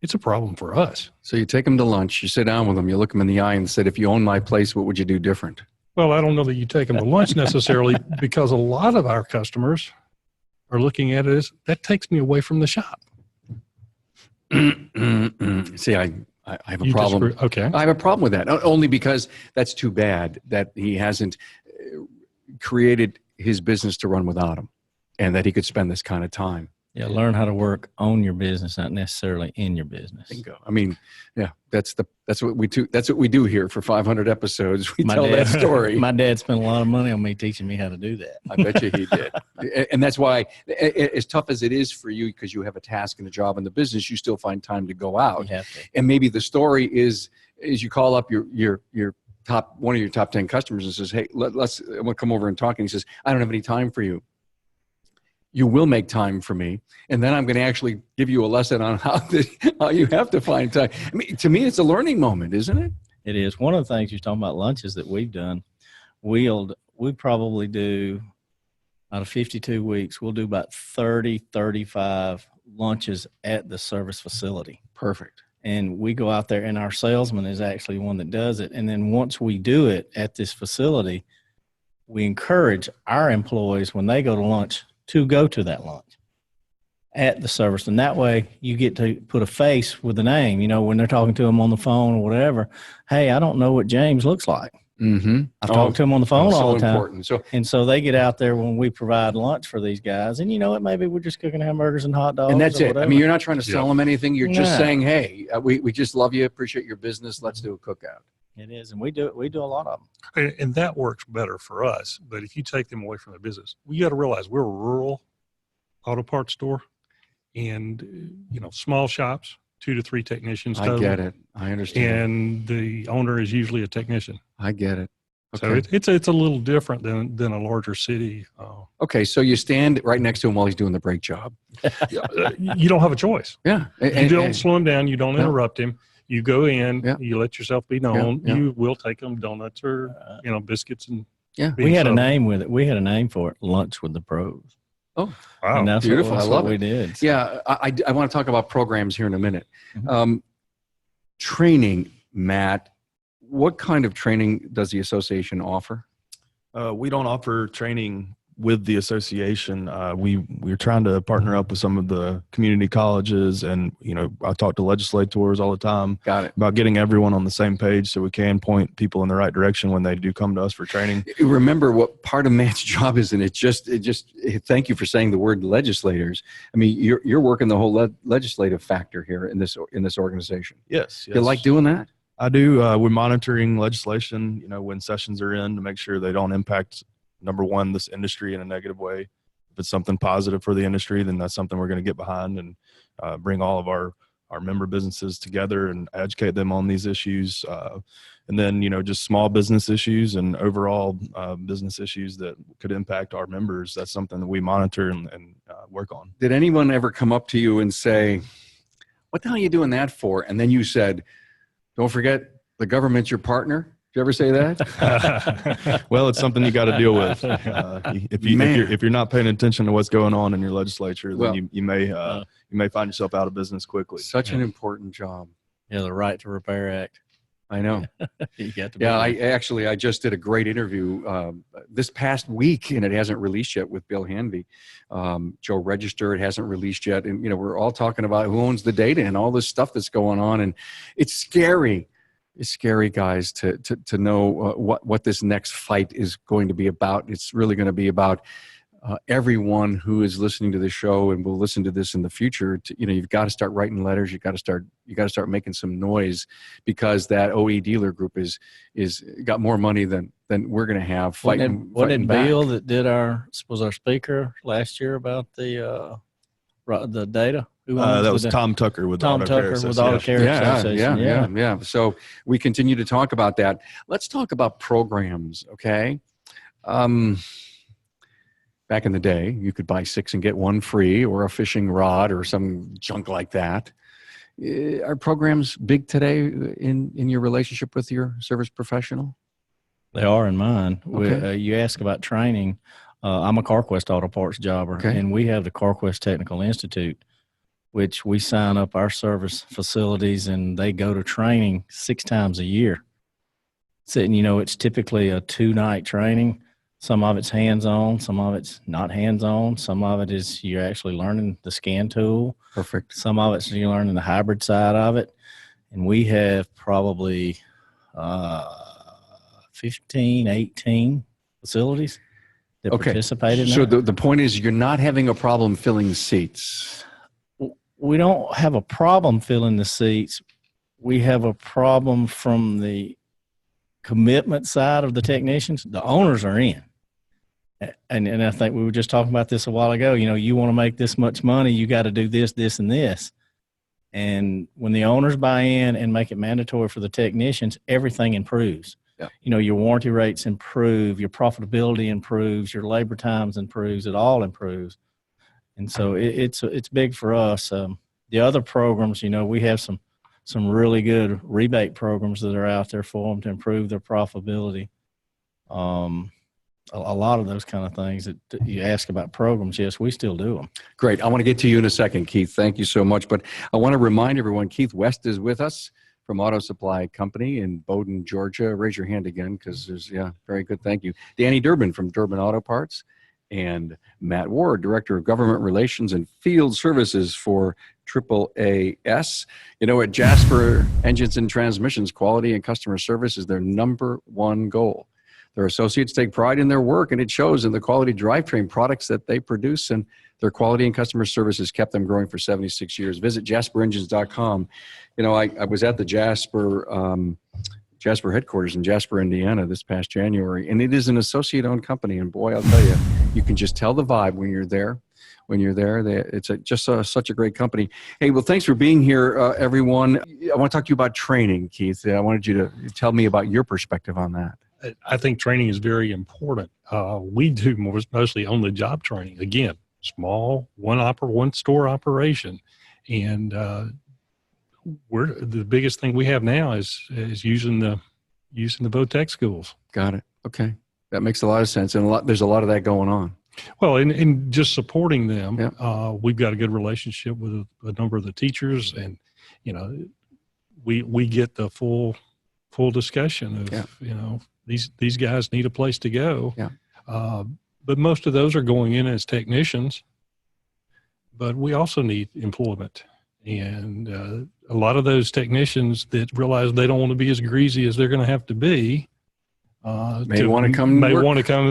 Speaker 3: it's a problem for us.
Speaker 1: So you take them to lunch, you sit down with them, you look them in the eye and said, if you own my place, what would you do different?
Speaker 3: Well, I don't know that you take them to lunch necessarily, because a lot of our customers are looking at it as, that takes me away from the shop.
Speaker 1: See, I have a problem.
Speaker 3: Okay.
Speaker 1: I have a problem with that, only because that's too bad that he hasn't created his business to run without him, and that he could spend this kind of time.
Speaker 2: Yeah, learn how to work on your business, not necessarily in your business.
Speaker 1: Bingo. I mean, yeah, that's what we do. That's what we do here for 500 episodes. We tell that story.
Speaker 2: My dad spent a lot of money on me teaching me how to do that.
Speaker 1: I bet you he did. And that's why, as tough as it is for you, because you have a task and a job in the business, you still find time to go out.
Speaker 2: You have to.
Speaker 1: And maybe the story is you call up your one of your top 10 customers and says, hey, we'll come over and talk. And he says, I don't have any time for you. You will make time for me. And then I'm going to actually give you a lesson on how you have to find time. I mean, to me, it's a learning moment, isn't it?
Speaker 2: It is. One of the things you're talking about lunches that we've done, we probably do out of 52 weeks, we'll do about 30, 35 lunches at the service facility.
Speaker 1: Perfect.
Speaker 2: And we go out there, and our salesman is actually one that does it. And then once we do it at this facility, we encourage our employees when they go to lunch to go to that lunch at the service. And that way you get to put a face with the name, when they're talking to them on the phone or whatever. Hey, I don't know what James looks like.
Speaker 1: Mm-hmm.
Speaker 2: I talk to him on the phone all the time.
Speaker 1: Important.
Speaker 2: So they get out there when we provide lunch for these guys. And maybe we're just cooking hamburgers and hot dogs.
Speaker 1: And that's it.
Speaker 2: Whatever.
Speaker 1: I mean, you're not trying to sell them anything. You're just
Speaker 2: No.
Speaker 1: saying, hey, we just love you, appreciate your business. Let's do a cookout.
Speaker 2: It is. And we do a lot of them.
Speaker 3: And that works better for us. But if you take them away from their business, you got to realize we're a rural auto parts store, and small shops, 2 to 3 technicians total.
Speaker 1: I get it. I understand.
Speaker 3: And the owner is usually a technician.
Speaker 1: I get it. Okay.
Speaker 3: So it's a little different than a larger city.
Speaker 1: Okay, so you stand right next to him while he's doing the brake job.
Speaker 3: You don't have a choice.
Speaker 1: Yeah.
Speaker 3: You don't slow him down. You don't interrupt him. You go in.
Speaker 1: Yeah.
Speaker 3: You let yourself be known.
Speaker 1: Yeah.
Speaker 3: You will take them donuts or biscuits and.
Speaker 1: Yeah.
Speaker 2: We had a
Speaker 3: soda.
Speaker 2: name with it. We had a name for it, Lunch with the Pros.
Speaker 1: Oh,
Speaker 3: Wow.
Speaker 2: And that's
Speaker 1: beautiful.
Speaker 2: What,
Speaker 1: I love
Speaker 2: what
Speaker 1: it.
Speaker 2: we did.
Speaker 1: Yeah, I want to talk about programs here in a minute.
Speaker 2: Mhm.
Speaker 1: Training, Matt. What kind of training does the association offer?
Speaker 4: We don't offer training with the association. We're trying to partner up with some of the community colleges, and I talk to legislators all the time
Speaker 1: Got it.
Speaker 4: about getting everyone on the same page so we can point people in the right direction when they do come to us for training.
Speaker 1: Remember what part of Matt's job is, and it just thank you for saying the word legislators. I mean, you're working the whole legislative factor here in this organization.
Speaker 4: Yes.
Speaker 1: You like doing that?
Speaker 4: I do. We're monitoring legislation, when sessions are in, to make sure they don't impact, number one, this industry in a negative way. If it's something positive for the industry, then that's something we're going to get behind and bring all of our member businesses together and educate them on these issues. And then, just small business issues and overall business issues that could impact our members. That's something that we monitor and work on.
Speaker 1: Did anyone ever come up to you and say, what the hell are you doing that for? And then you said, don't forget the government's your partner. Did you ever say that?
Speaker 4: Well, it's something you got to deal with. If you're not paying attention to what's going on in your legislature, then you may find yourself out of business quickly.
Speaker 1: Such an important job.
Speaker 2: Yeah, the Right to Repair Act.
Speaker 1: I know.
Speaker 2: You got to be
Speaker 1: Yeah, I just did a great interview this past week, and it hasn't released yet, with Bill Hanby. Joe Register, it hasn't released yet. And, we're all talking about who owns the data and all this stuff that's going on. And it's scary. It's scary, guys, to know what this next fight is going to be about. It's really going to be about everyone who is listening to this show and will listen to this in the future. You've got to start writing letters. You got to start making some noise, because that OE dealer group is got more money than we're going to have fighting.
Speaker 2: Wasn't it Bill
Speaker 1: back.
Speaker 2: that was our speaker last year about the data?
Speaker 4: That was Tom Tucker with
Speaker 2: Tom
Speaker 4: Auto Care
Speaker 2: Tucker with
Speaker 4: Association.
Speaker 2: Auto Care Association.
Speaker 1: Yeah. So we continue to talk about that. Let's talk about programs, okay? Back in the day, you could buy 6 and get 1 free, or a fishing rod or some junk like that. Are programs big today in your relationship with your service professional?
Speaker 2: They are in mine.
Speaker 1: Okay.
Speaker 2: You ask about training. I'm a CarQuest Auto Parts jobber,
Speaker 1: Okay.
Speaker 2: and we have the CarQuest Technical Institute, which we sign up our service facilities, and they go to training 6 times a year. It's typically a 2-night training. Some of it's hands-on, some of it's not hands-on. Some of it is you're actually learning the scan tool.
Speaker 1: Perfect.
Speaker 2: Some of it's you're learning the hybrid side of it. And we have probably 15, 18 facilities. that
Speaker 1: Okay.
Speaker 2: participate in
Speaker 1: So
Speaker 2: that.
Speaker 1: the point is you're not having a problem filling seats.
Speaker 2: We don't have a problem filling the seats. We have a problem from the commitment side of the technicians. The owners are in. And I think we were just talking about this a while ago. You know, you want to make this much money, you got to do this, this, and this. And when the owners buy in and make it mandatory for the technicians, everything improves.
Speaker 1: Yeah.
Speaker 2: You know, your warranty rates improve, your profitability improves, your labor times improves, it all improves. And so it's big for us. The other programs, you know, we have some really good rebate programs that are out there for them to improve their profitability. A lot of those kind of things that you ask about programs, yes, we still do them.
Speaker 1: Great. I want to get to you in a second, Keith. Thank you so much. But I want to remind everyone, Keith West is with us from Auto Supply Company in Bowdon, Georgia. Raise your hand again because very good. Thank you. Danny Durbin from Durbin Auto Parts and Matt Ward, Director of Government Relations and Field Services for AAAS. You know, at Jasper Engines and Transmissions, quality and customer service is their #1 goal. Their associates take pride in their work, and it shows in the quality drivetrain products that they produce, and their quality and customer service has kept them growing for 76 years. Visit jasperengines.com. You know, I was at the Jasper headquarters in Jasper, Indiana this past January, and it is an associate-owned company, and boy, I'll tell you, you can just tell the vibe when you're there. It's such a great company. Hey, well, thanks for being here, everyone. I want to talk to you about training, Keith. I wanted you to tell me about your perspective on that.
Speaker 3: I think training is very important. We do mostly on-the-job training. Again, small, one store operation, and the biggest thing we have now is using the VOTEC schools.
Speaker 1: Got it. Okay, that makes a lot of sense, and there's a lot of that going on.
Speaker 3: Well, and just supporting them.
Speaker 1: Yeah.
Speaker 3: We've got a good relationship with a number of the teachers, and you know, we get the full discussion of you know. These guys need a place to go.
Speaker 1: Yeah.
Speaker 3: But most of those are going in as technicians, but we also need employment. And a lot of those technicians that realize they don't want to be as greasy as they're going to have to be
Speaker 1: may want to come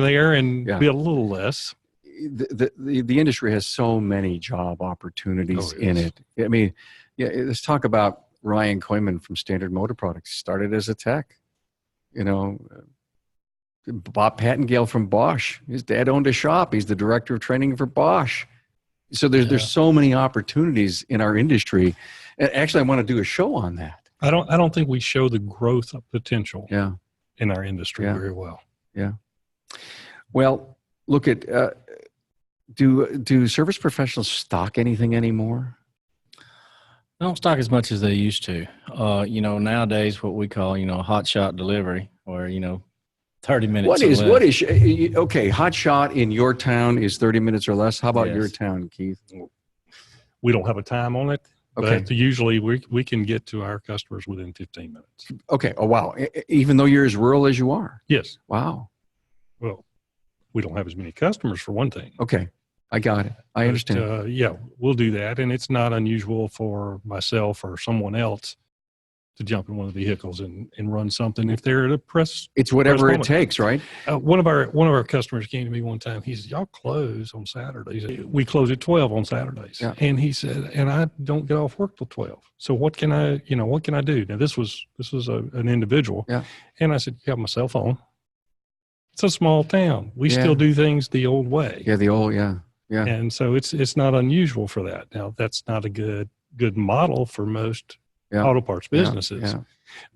Speaker 3: there and be a little less.
Speaker 1: The industry has so many job opportunities in it. I mean, let's talk about Ryan Koyman from Standard Motor Products. Started as a tech. You know, Bob Pattengale from Bosch. His dad owned a shop. He's the director of training for Bosch. So there's so many opportunities in our industry. Actually, I want to do a show on that.
Speaker 3: I don't think we show the growth potential in our industry very well.
Speaker 1: Yeah. Well, look at do service professionals stock anything anymore?
Speaker 2: They don't stock as much as they used to. You know, nowadays what we call, you know, hot shot delivery, where, you know, 30 minutes
Speaker 1: what is okay, hot shot in your town is 30 minutes or less. How about your town, Keith?
Speaker 3: We don't have a time on it, but usually we can get to our customers within 15 minutes.
Speaker 1: Okay. Oh, wow. Even though you're as rural as you are?
Speaker 3: Yes.
Speaker 1: Wow.
Speaker 3: Well, we don't have as many customers for one thing.
Speaker 1: Okay. I got it. I understand.
Speaker 3: Yeah, we'll do that. And it's not unusual for myself or someone else to jump in one of the vehicles and run something if they're at a press.
Speaker 1: It's whatever it takes, right?
Speaker 3: One of our customers came to me one time. He said, "Y'all close on Saturdays." We close at 12 on Saturdays.
Speaker 1: Yeah.
Speaker 3: And he said, "And I don't get off work till 12. So what can I do?" Now this was an individual.
Speaker 1: Yeah.
Speaker 3: And I said, "You have my cell phone. It's a small town. We still do things the old way."
Speaker 1: Yeah. The old, yeah.
Speaker 3: And so it's not unusual for that. Now that's not a good model for most auto parts businesses.
Speaker 1: Yeah.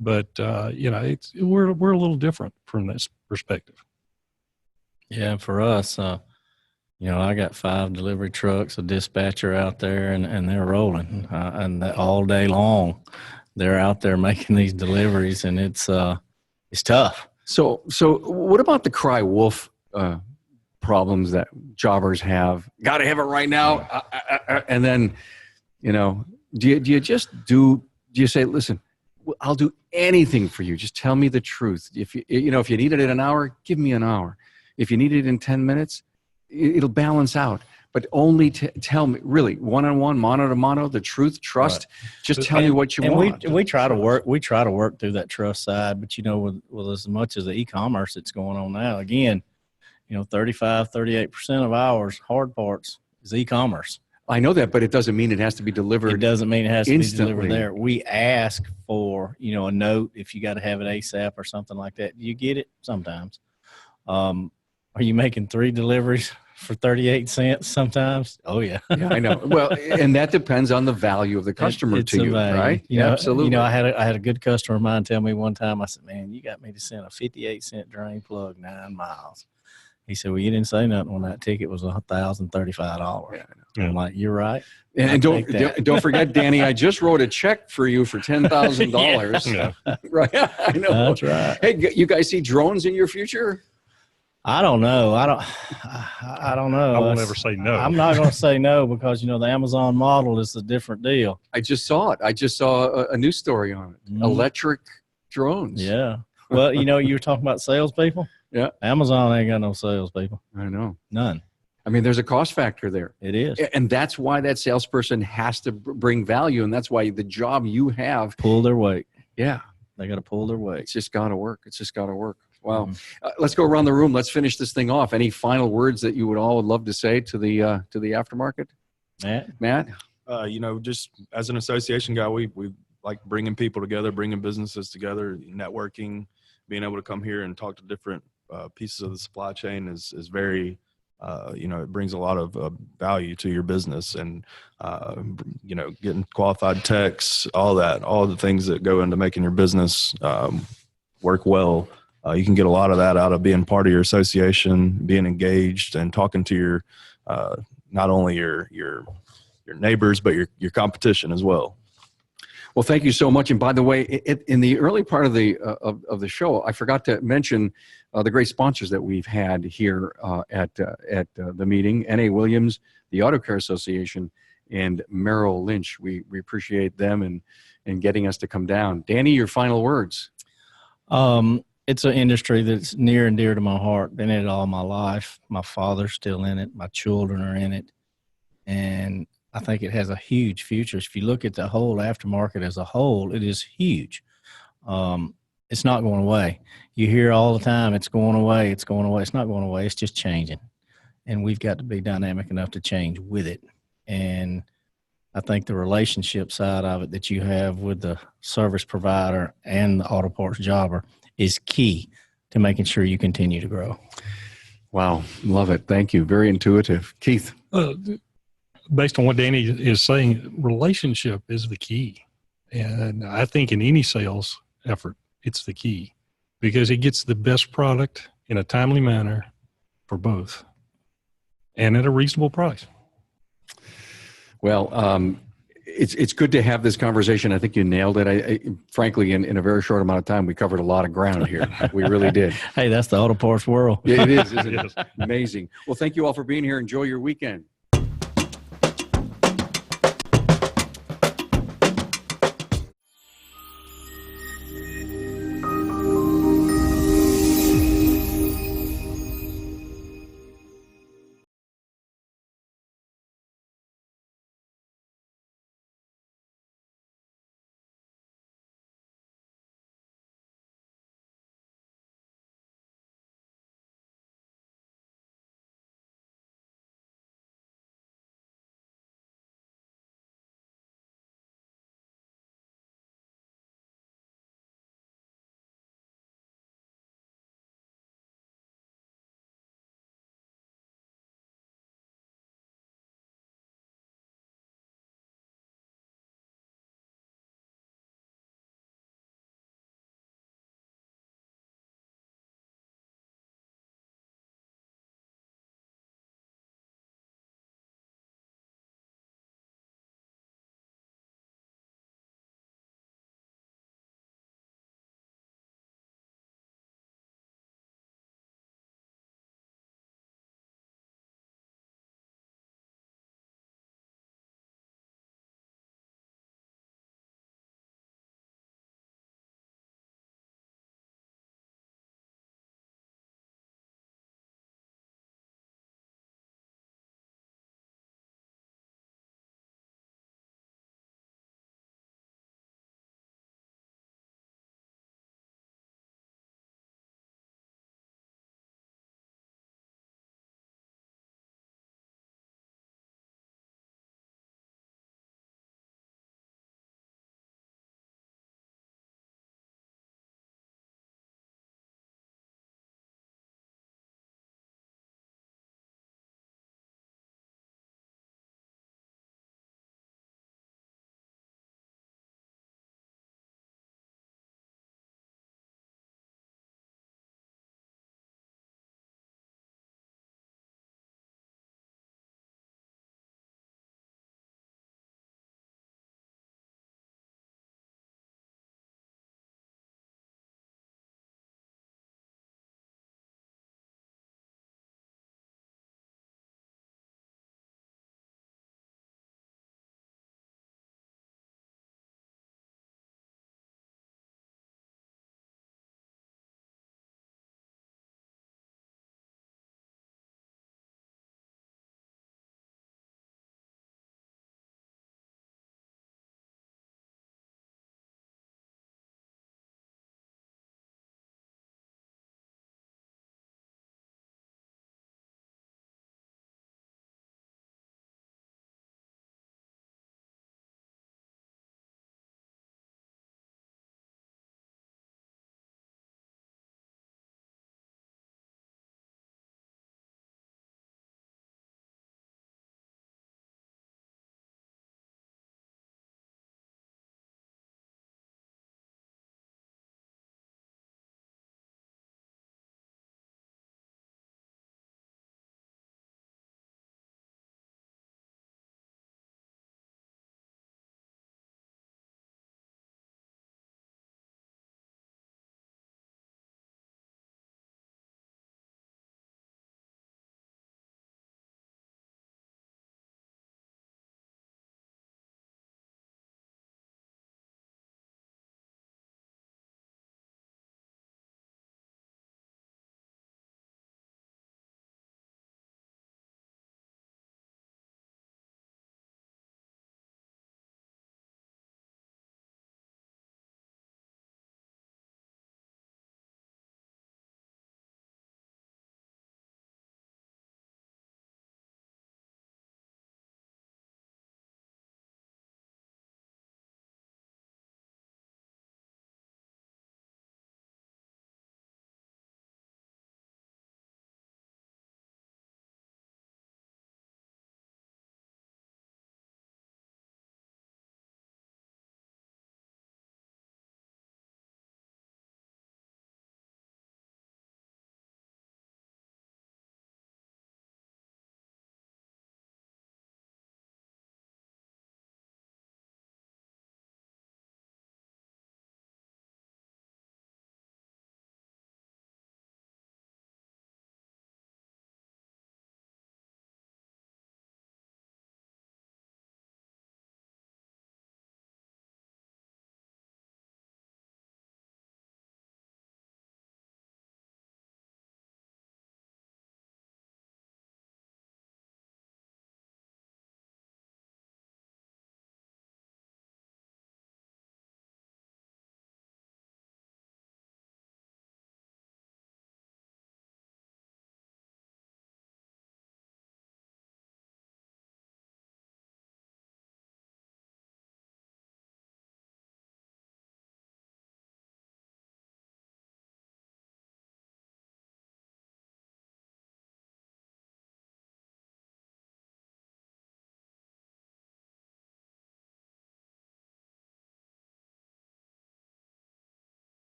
Speaker 3: But you know, we're a little different from this perspective.
Speaker 2: Yeah, for us, you know, I got 5 delivery trucks, a dispatcher out there, and they're rolling, and all day long, they're out there making these deliveries, and it's tough.
Speaker 1: So what about the cry wolf problems that jobbers have? Got to have it right now, and then, you know, do you say, listen, I'll do anything for you. Just tell me the truth. If you need it in an hour, give me an hour. If you need it in 10 minutes, it'll balance out. But only tell me, really, one-on-one, mano to mano, the truth, trust. Right. Just tell me what you want.
Speaker 2: We try to work. We try to work through that trust side. But you know, with as much as the e-commerce that's going on now, again, 35, 38% of ours hard parts is e-commerce.
Speaker 1: I know that, but it doesn't mean it has to be
Speaker 2: It
Speaker 1: delivered.
Speaker 2: doesn't mean it has to be
Speaker 1: instantly.
Speaker 2: delivered there. We ask for, a note if you got to have it ASAP or something like that. You get it sometimes. Are you making 3 deliveries for 38 cents sometimes? Oh yeah.
Speaker 1: Yeah, I know. Well, and that depends on the value of the customer
Speaker 2: It's
Speaker 1: to
Speaker 2: a
Speaker 1: you,
Speaker 2: value.
Speaker 1: right?
Speaker 2: Absolutely.
Speaker 1: Absolutely.
Speaker 2: I had a good customer of mine tell me one time, I said, man, you got me to send a 58-cent drain plug 9 miles. He said, well, you didn't say nothing when that ticket was $1,035.
Speaker 3: Yeah.
Speaker 2: I'm like, you're right.
Speaker 1: And
Speaker 2: I'll
Speaker 1: don't
Speaker 2: take that.
Speaker 1: don't forget, Danny, I just wrote a check for you for $10,000.
Speaker 3: Yeah.
Speaker 1: Right? I know.
Speaker 2: That's right.
Speaker 1: Hey, you guys see drones in your future?
Speaker 2: I don't know. I don't know.
Speaker 3: I won't ever say no.
Speaker 2: I'm not going to say no because, the Amazon model is a different deal.
Speaker 1: I just saw it. I just saw a news story on it.
Speaker 2: Mhm.
Speaker 1: Electric drones.
Speaker 2: Yeah. Well, you were talking about salespeople.
Speaker 1: Yeah.
Speaker 2: Amazon ain't got no salespeople.
Speaker 1: I know.
Speaker 2: None.
Speaker 1: I mean, there's a cost factor there.
Speaker 2: It is.
Speaker 1: And that's why that salesperson has to bring value. And that's why the job you have,
Speaker 2: Pull their weight.
Speaker 1: yeah,
Speaker 2: They got to pull their weight.
Speaker 1: it's just got to work. It's just got to work. Wow.
Speaker 2: Mhm.
Speaker 1: Let's go around the room. Let's finish this thing off. Any final words that you would all would love to say to the aftermarket? Matt?
Speaker 4: Just as an association guy, we like bringing people together, bringing businesses together, networking, being able to come here and talk to different pieces of the supply chain is very, it brings a lot of value to your business, and, getting qualified techs, all the things that go into making your business work well. You can get a lot of that out of being part of your association, being engaged and talking to your, not only your neighbors, but your competition as well.
Speaker 1: Well, thank you so much. And by the way, in the early part of the show, I forgot to mention the great sponsors that we've had here at the meeting: N.A. Williams, the Auto Care Association, and Merrill Lynch. We appreciate them and getting us to come down. Danny, your final words.
Speaker 2: It's an industry that's near and dear to my heart. Been in it all my life. My father's still in it. My children are in it. And I think it has a huge future. If you look at the whole aftermarket as a whole, it is huge. It's not going away. You hear all the time, it's going away, it's going away. It's not going away. It's just changing. And we've got to be dynamic enough to change with it. And I think the relationship side of it that you have with the service provider and the auto parts jobber is key to making sure you continue to grow.
Speaker 1: Wow. Love it. Thank you. Very intuitive. Keith.
Speaker 3: Based on what Danny is saying, relationship is the key. And I think in any sales effort, it's the key because it gets the best product in a timely manner for both and at a reasonable price.
Speaker 1: Well, it's good to have this conversation. I think you nailed it. I frankly, in a very short amount of time, we covered a lot of ground here. We really did.
Speaker 2: Hey, that's the auto parts world.
Speaker 1: Yeah, it is, isn't
Speaker 3: Yes.
Speaker 1: it? Amazing. Well, thank you all for being here. Enjoy your weekend.